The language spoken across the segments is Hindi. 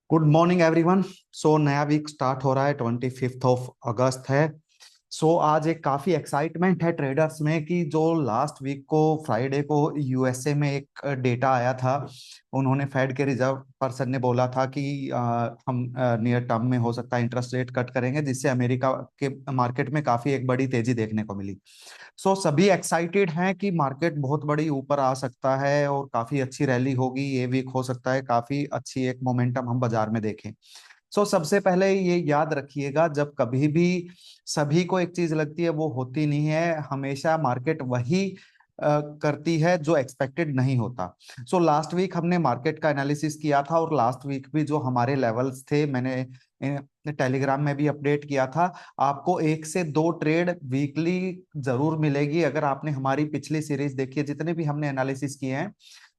Good morning everyone. सो नया वीक स्टार्ट हो रहा है, 25 अगस्त है। आज एक काफी एक्साइटमेंट है ट्रेडर्स में कि जो लास्ट वीक को फ्राइडे को यूएसए में एक डेटा आया था। उन्होंने फेड के रिजर्व पर्सन ने बोला था कि हम नियर टर्म में हो सकता है इंटरेस्ट रेट कट करेंगे, जिससे अमेरिका के मार्केट में काफी एक बड़ी तेजी देखने को मिली। सभी एक्साइटेड हैं कि मार्केट बहुत बड़ी ऊपर आ सकता है और काफी अच्छी रैली होगी। ये वीक हो सकता है काफी अच्छी एक मोमेंटम हम बाजार में देखें। सबसे पहले ये याद रखिएगा, जब कभी भी सभी को एक चीज लगती है वो होती नहीं है, हमेशा मार्केट वही करती है जो एक्सपेक्टेड नहीं होता। लास्ट वीक हमने मार्केट का एनालिसिस किया था और लास्ट वीक भी जो हमारे लेवल्स थे, मैंने टेलीग्राम में भी अपडेट किया था। आपको 1 से 2 ट्रेड वीकली जरूर मिलेगी। अगर आपने हमारी पिछली सीरीज देखी है, जितने भी हमने एनालिसिस किए हैं,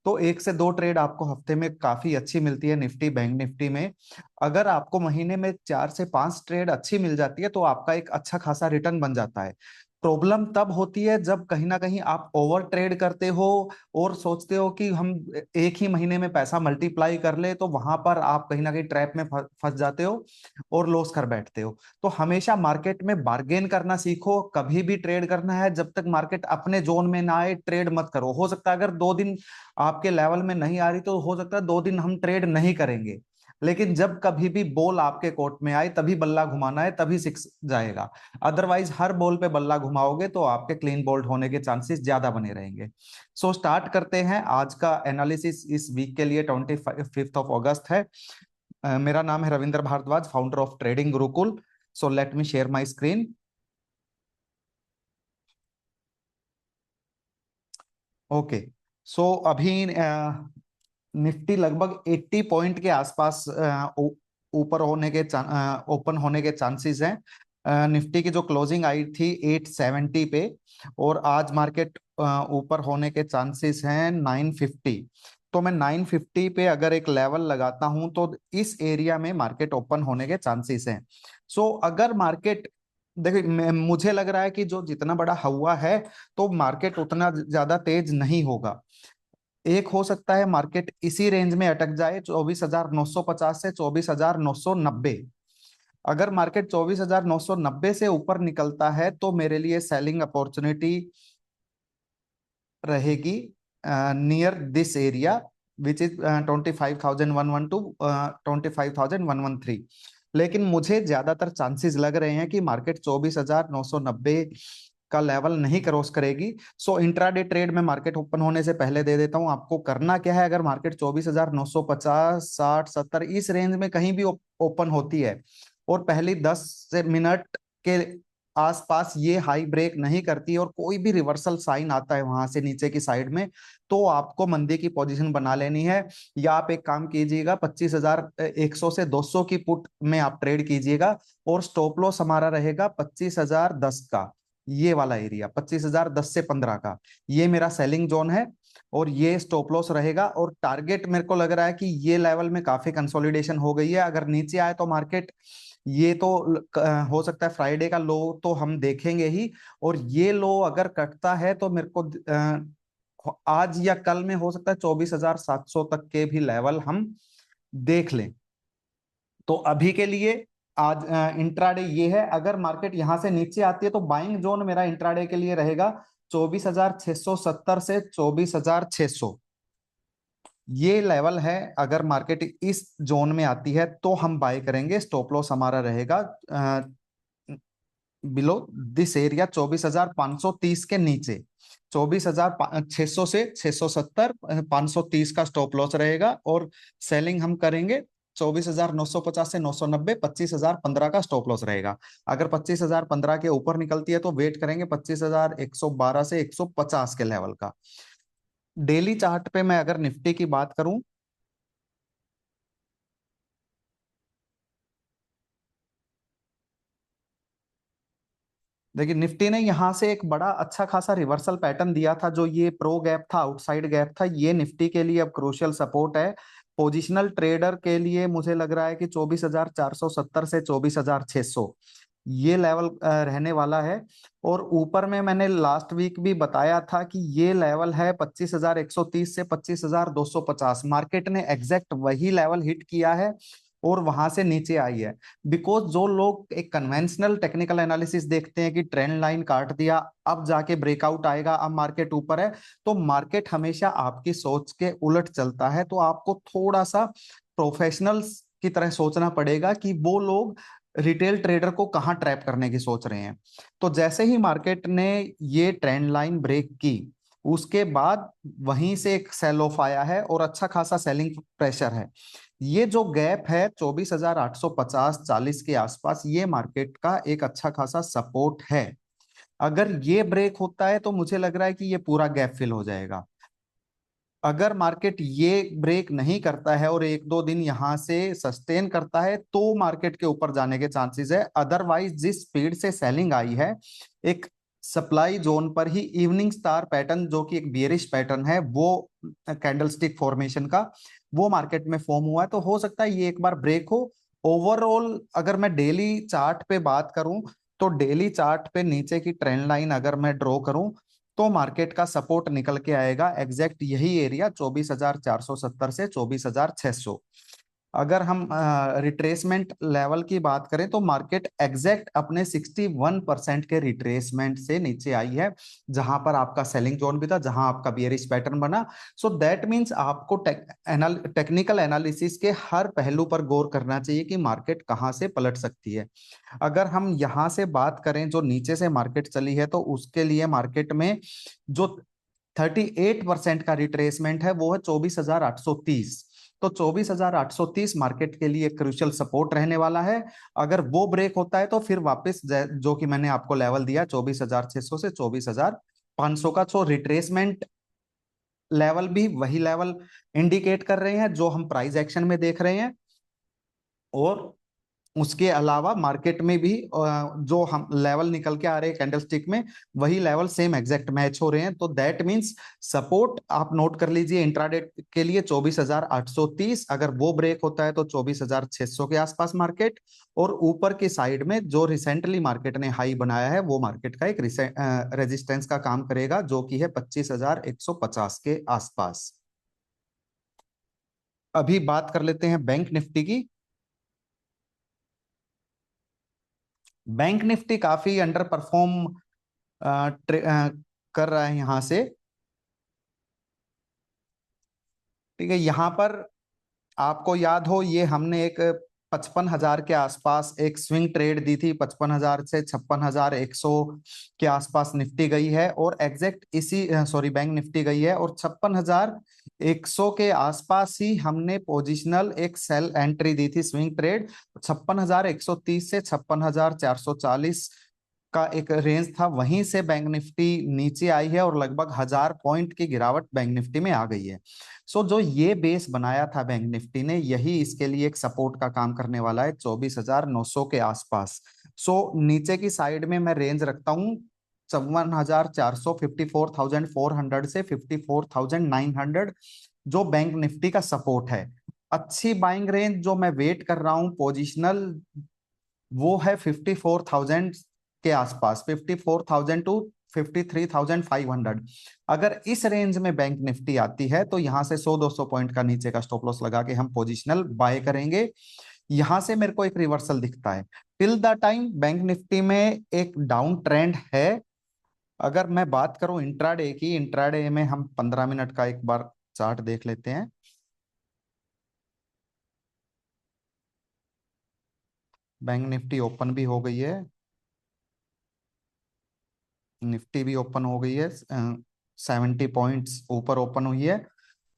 तो 1 से 2 ट्रेड आपको हफ्ते में काफी अच्छी मिलती है निफ्टी बैंक निफ्टी में। अगर आपको महीने में 4 से 5 ट्रेड अच्छी मिल जाती है तो आपका एक अच्छा खासा रिटर्न बन जाता है। प्रॉब्लम तब होती है जब कहीं ना कहीं आप ओवर ट्रेड करते हो और सोचते हो कि हम एक ही महीने में पैसा मल्टीप्लाई कर ले, तो वहां पर आप कहीं ना कहीं ट्रैप में फंस जाते हो और लॉस कर बैठते हो। तो हमेशा मार्केट में बार्गेन करना सीखो। कभी भी ट्रेड करना है, जब तक मार्केट अपने जोन में ना आए ट्रेड मत करो। हो सकता है अगर 2 दिन आपके लेवल में नहीं आ रही, तो हो सकता है 2 दिन हम ट्रेड नहीं करेंगे, लेकिन जब कभी भी बॉल आपके कोर्ट में आए तभी बल्ला घुमाना है, तभी सिक्स जाएगा। अदरवाइज हर बॉल पे बल्ला घुमाओगे तो आपके क्लीन बोल्ड होने के चांसेस ज्यादा बने रहेंगे। स्टार्ट करते हैं आज का एनालिसिस। इस वीक के लिए 25 अगस्त है। मेरा नाम है Ravindra Bhardwaj, founder of trading Gurukul. Let me share my screen. Okay. अभी निफ्टी लगभग 80 पॉइंट के आसपास ऊपर होने के ओपन होने के चांसेस हैं। निफ्टी की जो क्लोजिंग आई थी 870 पे, और आज मार्केट ऊपर होने के चांसेस हैं 950। तो मैं 950 पे अगर एक लेवल लगाता हूं तो इस एरिया में मार्केट ओपन होने के चांसेस हैं। अगर मार्केट, देखिए मुझे लग रहा है कि जो जितना बड़ा हुआ है तो मार्केट उतना ज्यादा तेज नहीं होगा। एक हो सकता है मार्केट इसी रेंज में अटक जाए, 24,950 से 24,990। अगर मार्केट 24,990 से ऊपर निकलता है तो मेरे लिए सेलिंग अपॉर्चुनिटी रहेगी near this area, which is 25,112 25,113। लेकिन मुझे ज्यादातर चांसेस लग रहे हैं कि मार्केट 24,990 का लेवल नहीं क्रॉस करेगी। इंट्राडे ट्रेड में मार्केट ओपन होने से पहले दे देता हूं आपको करना क्या है। अगर मार्केट 24,950 60 70 इस रेंज में कहीं भी ओपन होती है और पहली 10 मिनट के आसपास ये हाई ब्रेक नहीं करती और कोई भी रिवर्सल साइन आता है वहां से नीचे की साइड में, तो आपको मंदी की पोजीशन बना लेनी है। या आप एक काम कीजिएगा, 25,100 से 200 की पुट में आप ट्रेड कीजिएगा, और स्टॉप लॉस हमारा रहेगा 25,010 का। ये वाला एरिया 25,010 से 15 का, ये मेरा सेलिंग जोन है और ये स्टॉप लॉस रहेगा। और टारगेट मेरे को लग रहा है कि ये लेवल में काफी कंसोलिडेशन हो गई है। अगर नीचे आए तो मार्केट, ये तो हो सकता है फ्राइडे का लो तो हम देखेंगे ही, और ये लो अगर कटता है तो मेरे को आज या कल में हो सकता है 24,700 तक के भी लेवल हम देख लें। तो अभी के लिए आज इंट्राडे ये है। अगर मार्केट यहां से नीचे आती है तो बाइंग जोन मेरा इंट्राडे के लिए रहेगा 24,670 से 24,600। ये लेवल है। अगर मार्केट इस जोन में आती है तो हम बाय करेंगे। स्टॉप लॉस हमारा रहेगा बिलो दिस एरिया 24,530 के नीचे। 24,600 से 670, 530 का स्टॉप लॉस रहेगा, और सेलिंग हम करेंगे 24,950 से 990, 25,015 का स्टॉप लॉस रहेगा। अगर 25,015 के ऊपर निकलती है तो वेट करेंगे 25,112 से 150 के लेवल का। डेली चार्ट पे मैं अगर निफ्टी की बात करूं, देखिए निफ्टी ने यहां से एक बड़ा अच्छा खासा रिवर्सल पैटर्न दिया था। जो ये प्रो गैप था, आउटसाइड गैप था, ये निफ्टी के लिए अब क्रूशियल सपोर्ट है। पोजिशनल ट्रेडर के लिए मुझे लग रहा है कि 24,470 से 24,600 ये लेवल रहने वाला है। और ऊपर में मैंने लास्ट वीक भी बताया था कि ये लेवल है 25,130 से 25,250। मार्केट ने एग्जैक्ट वही लेवल हिट किया है और वहां से नीचे आई है। बिकॉज जो लोग एक कन्वेंशनल टेक्निकल एनालिसिस देखते हैं कि ट्रेंड लाइन काट दिया, अब जाके ब्रेकआउट आएगा, अब मार्केट ऊपर है, तो मार्केट हमेशा आपकी सोच के उलट चलता है। तो आपको थोड़ा सा प्रोफेशनल्स की तरह सोचना पड़ेगा कि वो लोग रिटेल ट्रेडर को कहाँ ट्रैप करने की सोच रहे हैं। तो जैसे ही मार्केट ने ये ट्रेंड लाइन ब्रेक की, उसके बाद वहीं से एक सेल ऑफ आया है और अच्छा खासा सेलिंग प्रेशर है। ये जो गैप है 24,850 40 के आसपास, ये मार्केट का एक अच्छा खासा सपोर्ट है। अगर ये ब्रेक होता है तो मुझे लग रहा है कि ये पूरा गैप फिल हो जाएगा। अगर मार्केट ये ब्रेक नहीं करता है और एक दो दिन यहां से सस्टेन करता है तो मार्केट के ऊपर जाने के चांसेस है। अदरवाइज जिस स्पीड से सेलिंग आई है, एक सप्लाई जोन पर ही इवनिंग स्टार पैटर्न, जो कि एक बियरिश पैटर्न है, वो कैंडलस्टिक फॉर्मेशन का, वो मार्केट में फॉर्म हुआ है। तो हो सकता है ये एक बार ब्रेक हो। ओवरऑल अगर मैं डेली चार्ट पे बात करूं, तो डेली चार्ट पे नीचे की ट्रेंड लाइन अगर मैं ड्रॉ करूं, तो मार्केट का सपोर्ट निकल के आएगा एग्जैक्ट यही एरिया 24,470 से 24,600। अगर हम रिट्रेसमेंट लेवल की बात करें, तो मार्केट एग्जैक्ट अपने 61% के रिट्रेसमेंट से नीचे आई है, जहां पर आपका सेलिंग जोन भी था, जहां आपका बियरिश पैटर्न बना। सो दैट मींस आपको टेक्निकल एनालिसिस के हर पहलू पर गौर करना चाहिए कि मार्केट कहां से पलट सकती है। अगर हम यहां से बात करें, जो नीचे से मार्केट चली है, तो उसके लिए मार्केट में जो 38% का रिट्रेसमेंट है वो है 24,830। तो 24,830 मार्केट के लिए क्रूशियल सपोर्ट रहने वाला है। अगर वो ब्रेक होता है तो फिर वापस जो कि मैंने आपको लेवल दिया 24,600 से 24,500 का, तो रिट्रेसमेंट लेवल भी वही लेवल इंडिकेट कर रहे हैं जो हम प्राइस एक्शन में देख रहे हैं। और उसके अलावा मार्केट में भी जो हम लेवल निकल के आ रहे हैं कैंडलस्टिक में, वही लेवल सेम एग्जैक्ट मैच हो रहे हैं। तो दैट मींस सपोर्ट आप नोट कर लीजिए इंट्राडे के लिए 24,830। अगर वो ब्रेक होता है तो 24,600 के आसपास मार्केट। और ऊपर की साइड में जो रिसेंटली मार्केट ने हाई बनाया है, वो मार्केट का एक रेजिस्टेंस का काम करेगा, जो कि है 25,150 के आसपास। अभी बात कर लेते हैं बैंक निफ्टी की। बैंक निफ्टी काफी अंडर परफॉर्म कर रहा है यहां से। ठीक है, यहां पर आपको याद हो, ये हमने एक 55,000 के आसपास एक स्विंग ट्रेड दी थी। 55,000 से 56,100 के आसपास निफ्टी गई है, और एग्जैक्ट इसी सॉरी बैंक निफ्टी गई है, और 56,100 के आसपास ही हमने पोजिशनल एक सेल एंट्री दी थी, स्विंग ट्रेड। 56,130 से 56,440 का एक रेंज था, वहीं से बैंक निफ्टी नीचे आई है और लगभग 1,000 पॉइंट की गिरावट बैंक निफ्टी में आ गई है। सो जो ये बेस बनाया था बैंक निफ्टी ने, यही इसके लिए एक सपोर्ट का काम करने वाला है 24,900 के आसपास। सो नीचे की साइड में मैं रेंज रखता हूँ 54,400, 54,400 से 54,900, जो बैंक निफ्टी का सपोर्ट है। अच्छी बाइंग रेंज जो मैं वेट कर रहा हूँ पोजिशनल, वो है 54,000 के आसपास, 54,000 टू 53,500। अगर इस रेंज में बैंक निफ्टी आती है, तो यहां से 100-200 पॉइंट का नीचे का स्टॉप लॉस लगा के हम पोजिशनल बाय करेंगे। यहां से मेरे को एक रिवर्सल दिखता है। Till the time bank Nifty में एक डाउन ट्रेंड है। अगर मैं बात करूं इंट्राडे की, इंट्राडे में हम 15 मिनट का एक बार चार्ट देख लेते हैं। बैंक निफ्टी ओपन भी हो गई है, निफ्टी भी ओपन हो गई है, 70 पॉइंट्स ऊपर ओपन हुई है।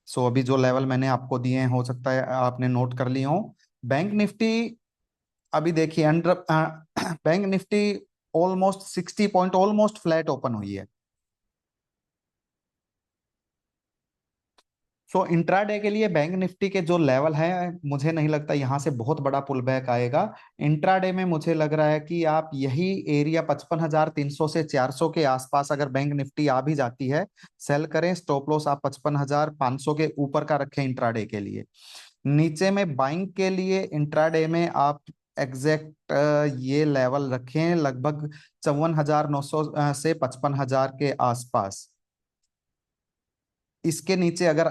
सो अभी जो लेवल मैंने आपको दिए हैं, हो सकता है आपने नोट कर लिए हो। बैंक निफ्टी अभी देखिए under bank Nifty almost 60 point almost flat open हुई है। सो इंट्राडे के लिए बैंक निफ्टी के जो लेवल है, मुझे नहीं लगता यहां से बहुत बड़ा पुल बैक आएगा। इंट्राडे में मुझे लग रहा है कि आप यही एरिया 55,300 से 400 के आसपास अगर बैंक निफ्टी आ भी जाती है, सेल करें। स्टॉप लॉस आप 55,500 के ऊपर का रखें इंट्राडे के लिए। नीचे में बाइंग के लिए इंट्राडे में आप एग्जैक्ट ये लेवल रखें लगभग 54,900 से 55,000 के आसपास। इसके नीचे अगर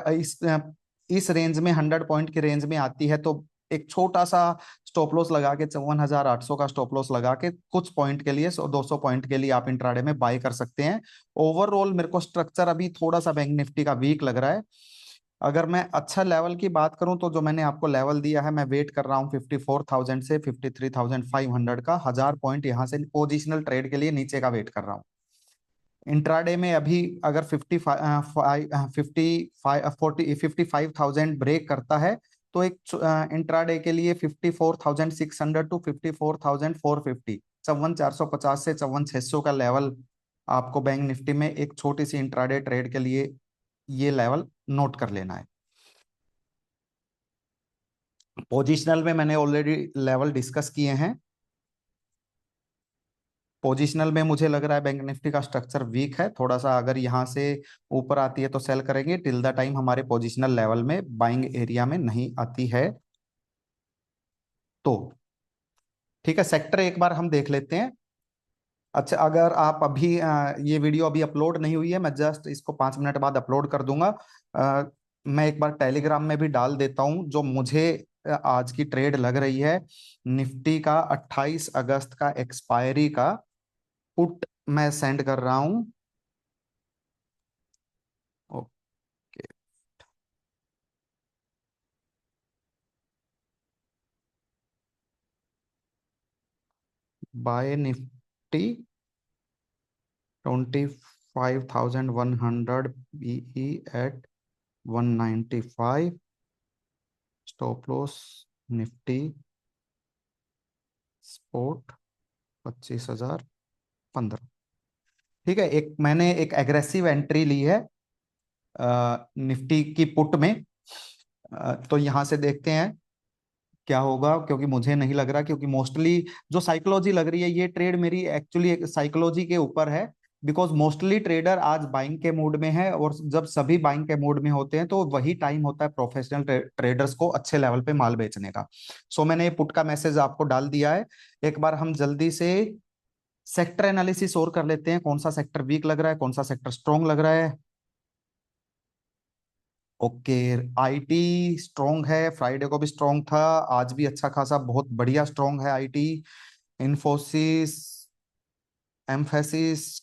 इस रेंज में 100 पॉइंट की रेंज में आती है, तो एक छोटा सा स्टॉप लॉस लगा के 54,800 का स्टॉप लॉस लगा के कुछ पॉइंट के लिए 200 पॉइंट के लिए आप इंट्राडे में बाय कर सकते हैं। ओवरऑल मेरे को स्ट्रक्चर अभी थोड़ा सा बैंक निफ्टी का वीक लग रहा है। अगर मैं अच्छा लेवल की बात करूं तो जो मैंने आपको लेवल दिया है, मैं वेट कर रहा हूं 54,000 से 53,500 का, 1000 पॉइंट यहां से पोजिशनल ट्रेड के लिए नीचे का वेट कर रहा हूं। इंट्राडे में अभी अगर 55,000 ब्रेक करता है तो एक इंट्राडे के लिए 54,600 टू 54,450, 54,450 से 54,600 का लेवल आपको बैंक निफ्टी में एक छोटी सी इंट्राडे ट्रेड के लिए ये लेवल नोट कर लेना है। पोजिशनल में मैंने ऑलरेडी लेवल डिस्कस किए हैं। पोजिशनल में मुझे लग रहा है बैंक निफ्टी का स्ट्रक्चर वीक है थोड़ा सा, अगर यहाँ से ऊपर आती है तो सेल करेंगे टिल द टाइम हमारे पोजिशनल लेवल में बाइंग एरिया में नहीं आती है। तो ठीक है, सेक्टर एक बार हम देख लेते हैं। अच्छा, अगर आप अभी ये वीडियो अभी अपलोड नहीं हुई है, मैं जस्ट इसको 5 मिनट बाद अपलोड कर दूंगा। मैं एक बार टेलीग्राम में भी डाल देता हूं जो मुझे आज की ट्रेड लग रही है। निफ्टी का 28 अगस्त का एक्सपायरी का पुट मैं सेंड कर रहा हूं। Okay, buy Nifty 25,100 BE at 195, stop loss Nifty support 25,015। ठीक है, एक मैंने एक एग्रेसिव एंट्री ली है निफ्टी की पुट में। तो यहां से देखते हैं क्या होगा, क्योंकि मुझे नहीं लग रहा, क्योंकि मोस्टली जो साइकोलॉजी लग रही है ये ट्रेड मेरी एक्चुअली साइकोलॉजी के ऊपर है। बिकॉज मोस्टली ट्रेडर आज बाइंग के मूड में है, और जब सभी बाइंग के मूड में होते हैं तो वही टाइम होता है प्रोफेशनल ट्रेडर्स को अच्छे लेवल पे माल बेचने का। सो मैंने ये पुट का मैसेज आपको डाल दिया है। एक बार हम जल्दी से सेक्टर एनालिसिस और कर लेते हैं, कौन सा सेक्टर वीक लग रहा है, कौन सा सेक्टर स्ट्रॉन्ग लग रहा है। ओके, आईटी स्ट्रॉन्ग है, फ्राइडे को भी स्ट्रॉन्ग था, आज भी अच्छा खासा बहुत बढ़िया स्ट्रॉन्ग है आईटी। इन्फोसिस, एम्फेसिस,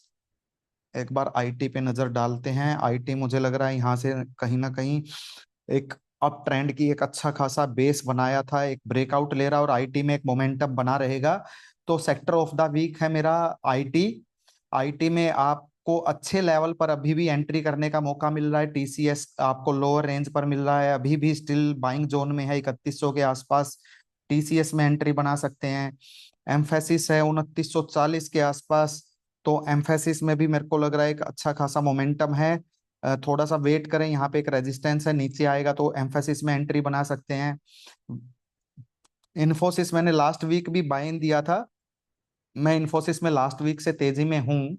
एक बार आईटी पे नजर डालते हैं। आईटी मुझे लग रहा है यहाँ से कहीं ना कहीं एक अप ट्रेंड की एक अच्छा खासा बेस बनाया था, एक ब्रेकआउट ले रहा है और आईटी में एक मोमेंटम बना रहेगा। तो सेक्टर ऑफ द वीक है मेरा आईटी। आईटी में आपको अच्छे लेवल पर अभी भी एंट्री करने का मौका मिल रहा है। टीसीएस आपको लोअर रेंज पर मिल रहा है, अभी भी स्टिल बाइंग जोन में है, 3100 के आसपास टीसीएस में एंट्री बना सकते हैं। एम्फेसिस है 2940 के आसपास, तो एम्फेसिस में भी मेरे को लग रहा है एक अच्छा खासा मोमेंटम है। थोड़ा सा वेट करें, यहाँ पे एक रेजिस्टेंस है, नीचे आएगा तो एम्फेसिस में एंट्री बना सकते हैं। इन्फोसिस मैंने लास्ट वीक भी बाइन दिया था, मैं इन्फोसिस में लास्ट वीक से तेजी में हूँ।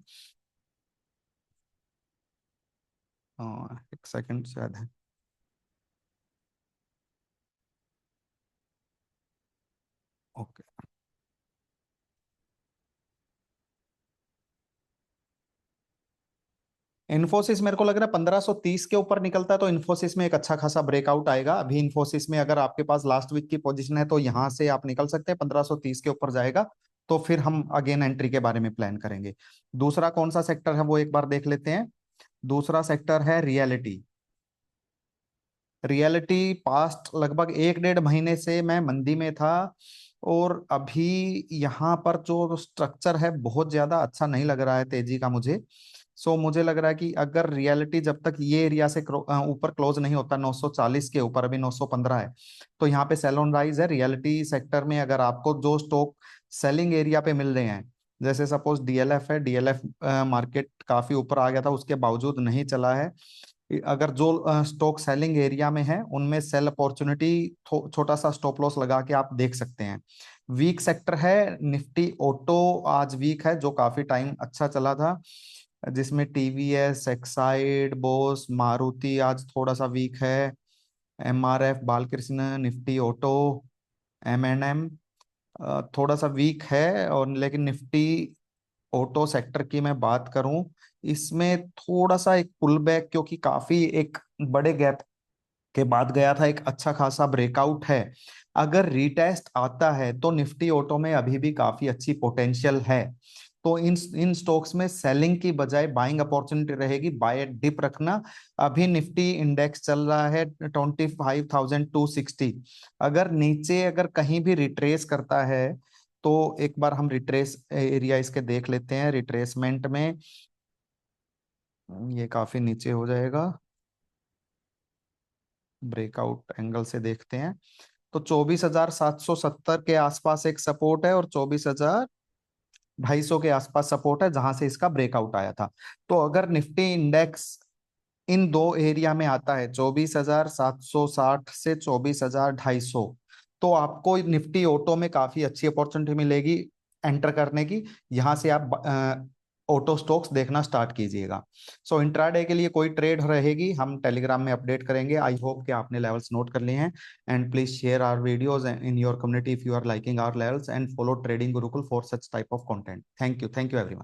एक सेकंड शायद है। ओके, इन्फोसिस मेरे को लग रहा है 1530 के ऊपर निकलता है तो इन्फोसिस में एक अच्छा खासा ब्रेकआउट आएगा। अभी इन्फोसिस में अगर आपके पास लास्ट वीक की पोजीशन है तो यहाँ से आप निकल सकते हैं, 1530 के ऊपर जाएगा तो फिर हम अगेन एंट्री के बारे में प्लान करेंगे। दूसरा कौन सा सेक्टर है वो एक बार देख लेते हैं। दूसरा सेक्टर है रियलिटी। रियलिटी पास्ट लगभग 1 डेढ़ महीने से मैं मंदी में था, और अभी यहाँ पर जो स्ट्रक्चर है बहुत ज्यादा अच्छा नहीं लग रहा है तेजी का मुझे। सो मुझे लग रहा है कि अगर रियलिटी जब तक ये एरिया से ऊपर क्लोज नहीं होता 940 के ऊपर, अभी 915 है, तो यहाँ पे सेल ऑन राइज है रियलिटी सेक्टर में। अगर आपको जो स्टॉक सेलिंग एरिया पे मिल रहे हैं, जैसे सपोज डीएलएफ है, डीएलएफ मार्केट काफी ऊपर आ गया था उसके बावजूद नहीं चला है। अगर जो स्टॉक सेलिंग एरिया में है उनमें सेल अपॉर्चुनिटी छोटा सा स्टॉप लॉस लगा के आप देख सकते हैं। वीक सेक्टर है निफ्टी ऑटो, आज वीक है, जो काफी टाइम अच्छा चला था, जिसमें टीवीएस, एक्साइड, बोस, मारुति आज थोड़ा सा वीक है। MRF, Balkrishna, Nifty auto, MNM थोड़ा सा वीक है। और लेकिन निफ्टी ऑटो सेक्टर की मैं बात करूं, इसमें थोड़ा सा एक पुल बैक, क्योंकि काफी एक बड़े गैप के बाद गया था, एक अच्छा खासा ब्रेकआउट है। अगर रीटेस्ट आता है तो निफ्टी ऑटो में अभी भी काफी अच्छी पोटेंशियल है। तो इन इन स्टॉक्स में सेलिंग की बजाय बाइंग अपॉर्चुनिटी रहेगी, बाय एट डिप रखना। अभी निफ्टी इंडेक्स चल रहा है 25,260। अगर नीचे अगर कहीं भी रिट्रेस करता है तो एक बार हम रिट्रेस एरिया इसके देख लेते हैं। रिट्रेसमेंट में ये काफी नीचे हो जाएगा, ब्रेकआउट एंगल से देखते हैं तो 24,770 के आसपास एक सपोर्ट है, और 24,250 के आसपास सपोर्ट है जहां से इसका ब्रेकआउट आया था। तो अगर निफ्टी इंडेक्स इन दो एरिया में आता है, 24,760 से 24,250, तो आपको निफ्टी ऑटो में काफी अच्छी अपॉर्चुनिटी मिलेगी एंटर करने की। यहां से आप ऑटो स्टॉक्स देखना स्टार्ट कीजिएगा। सो इंट्राडे के लिए कोई ट्रेड रहेगी हम टेलीग्राम में अपडेट करेंगे। आई होप कि आपने लेवल्स नोट कर लिए हैं। And please share our videos in your community if you are liking our levels, and follow trading Gurukul for such type of content. Thank you everyone.